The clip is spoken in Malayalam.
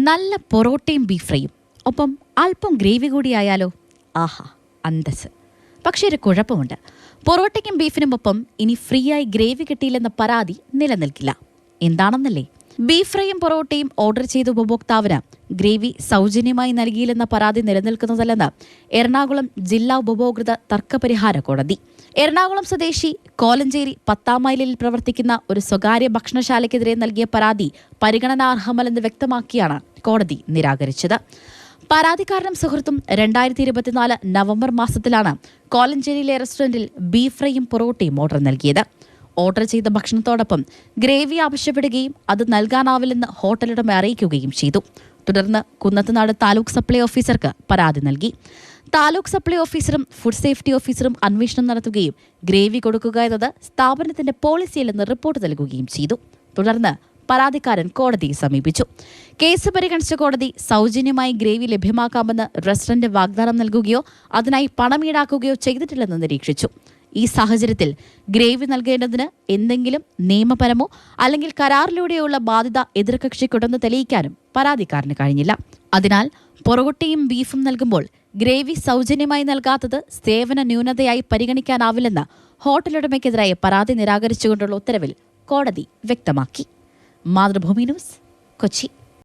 നല്ല പൊറോട്ടയും ബീഫ് ഫ്രൈയും ഒപ്പം അല്പം ഗ്രേവി കൂടിയായാലോ? ആഹാ, അന്തസ്. പക്ഷേ ഒരു കുഴപ്പമുണ്ട്. പൊറോട്ടയ്ക്കും ബീഫിനുമൊപ്പം ഇനി ഫ്രീ ആയി ഗ്രേവി കിട്ടിയില്ലെന്ന പരാതി നിലനിൽക്കില്ല. എന്താണെന്നല്ലേ? ബീഫ് ഫ്രൈയും പൊറോട്ടയും ഓർഡർ ചെയ്ത ഉപഭോക്താവിന് ഗ്രേവി സൗജന്യമായി നൽകിയില്ലെന്ന പരാതി നിലനിൽക്കുന്നതല്ലെന്ന് എറണാകുളം ജില്ലാ ഉപഭോക്തൃ തർക്കപരിഹാര കോടതി. എറണാകുളം സ്വദേശി കോലഞ്ചേരി 10-ാം മൈലിൽ പ്രവർത്തിക്കുന്ന ഒരു സ്വകാര്യ ഭക്ഷണശാലയ്ക്കെതിരെ നൽകിയ പരാതി പരിഗണനാർഹമല്ലെന്ന് വ്യക്തമാക്കിയാണ് കോടതി നിരാകരിച്ചത്. പരാതിക്കാരനും സുഹൃത്തും 2024 നവംബർ മാസത്തിലാണ് കോലഞ്ചേരിയിലെ റെസ്റ്റോറന്റിൽ ബീഫ് ഫ്രൈയും പൊറോട്ടയും ഓർഡർ നൽകിയത്. ഓർഡർ ചെയ്ത ഭക്ഷണത്തോടൊപ്പം ഗ്രേവി ആവശ്യപ്പെടുകയും അത് നൽകാനാവില്ലെന്ന് ഹോട്ടലുടമ അറിയിക്കുകയും ചെയ്തു. തുടർന്ന് കുന്നത്തുനാട് താലൂക്ക് സപ്ലൈ ഓഫീസർക്ക് പരാതി നൽകി. താലൂക്ക് സപ്ലൈ ഓഫീസറും ഫുഡ് സേഫ്റ്റി ഓഫീസറും അന്വേഷണം നടത്തുകയും ഗ്രേവി കൊടുക്കുക എന്നത് സ്ഥാപനത്തിന്റെ പോളിസിയല്ലെന്ന് റിപ്പോർട്ട് നൽകുകയും ചെയ്തു. തുടർന്ന് പരാതിക്കാരൻ കോടതിയെ സമീപിച്ചു. കേസ് പരിഗണിച്ച കോടതി സൗജന്യമായി ഗ്രേവി ലഭ്യമാക്കാമെന്ന് റെസ്റ്റോറന്റ് വാഗ്ദാനം നൽകുകയോ അതിനായി പണം ഈടാക്കുകയോ ചെയ്തിട്ടില്ലെന്ന് നിരീക്ഷിച്ചു. ഈ സാഹചര്യത്തിൽ ഗ്രേവി നൽകേണ്ടതിന് എന്തെങ്കിലും നിയമപരമോ അല്ലെങ്കിൽ കരാറിലൂടെയുള്ള ബാധ്യത എതിർകക്ഷിക്കുണ്ടെന്ന് തെളിയിക്കാനും പരാതിക്കാരന് കഴിഞ്ഞില്ല. അതിനാൽ പൊറോട്ടയും ബീഫും നൽകുമ്പോൾ ഗ്രേവി സൗജന്യമായി നൽകാത്തത് സേവന ന്യൂനതയായി പരിഗണിക്കാനാവില്ലെന്ന് ഹോട്ടലുടമയ്ക്കെതിരായ പരാതി നിരാകരിച്ചുകൊണ്ടുള്ള ഉത്തരവിൽ കോടതി വ്യക്തമാക്കി. മാതൃഭൂമി ന്യൂസ്, കൊച്ചി.